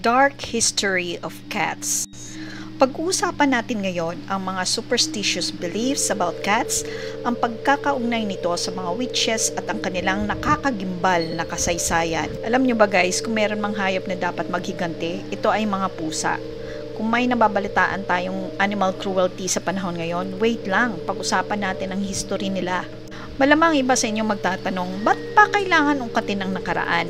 Dark History of Cats. Pag-uusapan natin ngayon ang mga superstitious beliefs about cats, ang pagkakaugnay nito sa mga witches at ang kanilang nakakagimbal na kasaysayan. Alam nyo ba guys, kung meron mang hayop na dapat maghigante, ito ay mga pusa. Kung may nababalitaan tayong animal cruelty sa panahon ngayon, wait lang, pag-usapan natin ang history nila. Malamang iba sa inyo magtatanong, ba't pa kailangan ungkatin ang nakaraan?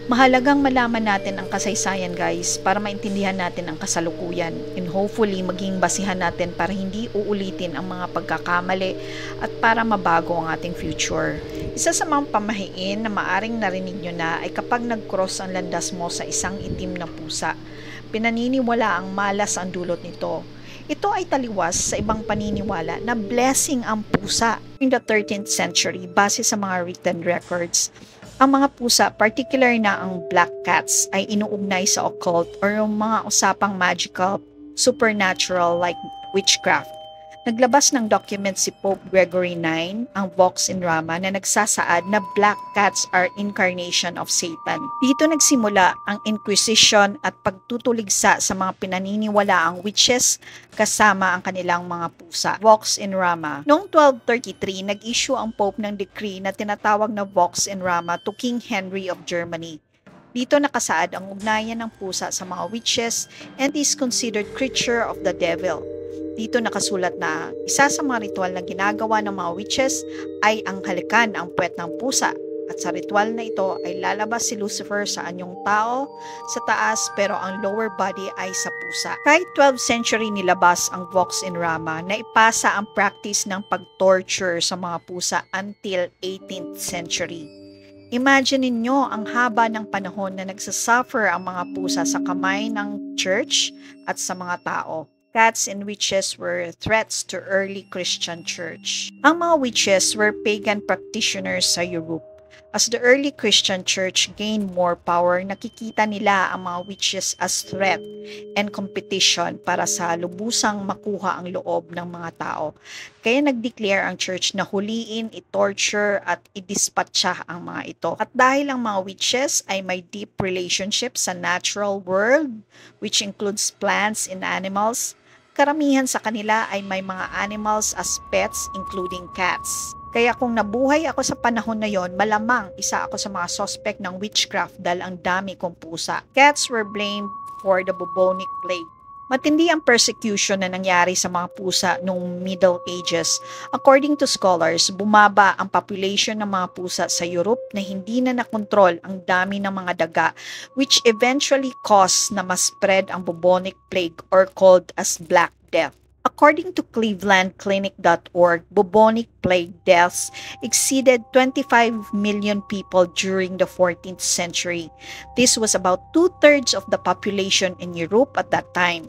Mahalagang malaman natin ang kasaysayan guys para maintindihan natin ang kasalukuyan and hopefully maging basihan natin para hindi uulitin ang mga pagkakamali at para mabago ang ating future. Isa sa mga pamahiin na maaring narinig nyo na ay kapag nag-cross ang landas mo sa isang itim na pusa, pinaniniwala ang malas ang dulot nito. Ito ay taliwas sa ibang paniniwala na blessing ang pusa. In the 13th century, base sa mga written records, ang mga pusa, particular na ang black cats, ay inuugnay sa occult or yung mga usapang magical, supernatural like witchcraft. Naglabas ng document si Pope Gregory IX, ang Vox in Rama, na nagsasaad na black cats are incarnation of Satan. Dito nagsimula ang Inquisition at pagtutuligsa sa mga pinaniniwalaang witches kasama ang kanilang mga pusa. Vox in Rama. Noong 1233, nag-issue ang Pope ng decree na tinatawag na Vox in Rama to King Henry of Germany. Dito nakasaad ang ugnayan ng pusa sa mga witches and is considered creature of the devil. Dito nakasulat na isa sa mga ritual na ginagawa ng mga witches ay ang halikan ang puwet ng pusa. At sa ritual na ito ay lalabas si Lucifer sa anyong tao sa taas pero ang lower body ay sa pusa. Kahit 12th century nilabas ang Vox in Rama na ipasa ang practice ng pag-torture sa mga pusa until 18th century. Imagine ninyo ang haba ng panahon na nagsasuffer ang mga pusa sa kamay ng church at sa mga tao. Cats and witches were threats to early Christian church. Ang mga witches were pagan practitioners sa Europe. As the early Christian church gained more power, nakikita nila ang mga witches as threat and competition para sa lubusang makuha ang loob ng mga tao. Kaya nag-declare ang church na huliin, i-torture at i-dispatcha ang mga ito. At dahil ang mga witches ay may deep relationship sa natural world, which includes plants and animals, karamihan sa kanila ay may mga animals as pets including cats. Kaya kung nabuhay ako sa panahon na yon, malamang isa ako sa mga suspect ng witchcraft dahil ang dami kong pusa. Cats were blamed for the bubonic plague. Matindi ang persecution na nangyari sa mga pusa noong Middle Ages. According to scholars, bumaba ang population ng mga pusa sa Europe na hindi na nakontrol ang dami ng mga daga, which eventually caused na ma-spread ang bubonic plague or called as Black Death. According to clevelandclinic.org, bubonic plague deaths exceeded 25 million people during the 14th century. This was about 2/3 of the population in Europe at that time.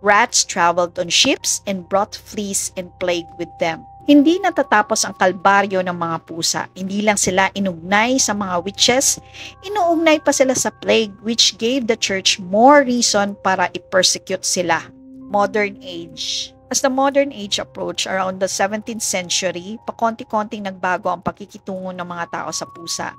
Rats traveled on ships and brought fleas and plague with them. Hindi natatapos ang kalbaryo ng mga pusa. Hindi lang sila inugnay sa mga witches, inuugnay pa sila sa plague which gave the church more reason para i-persecute sila. Modern age. As the modern age approached around the 17th century, pakonti-konting nagbago ang pakikitungo ng mga tao sa pusa.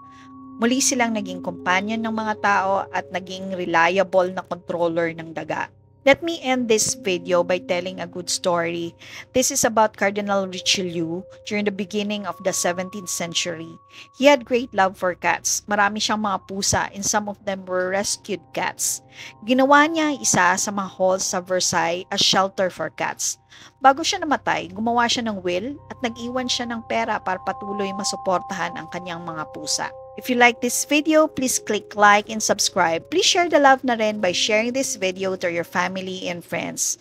Muli silang naging companion ng mga tao at naging reliable na controller ng daga. Let me end this video by telling a good story. This is about Cardinal Richelieu during the beginning of the 17th century. He had great love for cats. Marami siyang mga pusa and some of them were rescued cats. Ginawa niya isa sa mga halls sa Versailles as shelter for cats. Bago siya namatay, gumawa siya ng will at nag-iwan siya ng pera para patuloy masuportahan ang kanyang mga pusa. If you like this video, please click like and subscribe. Please share the love na rin by sharing this video to your family and friends.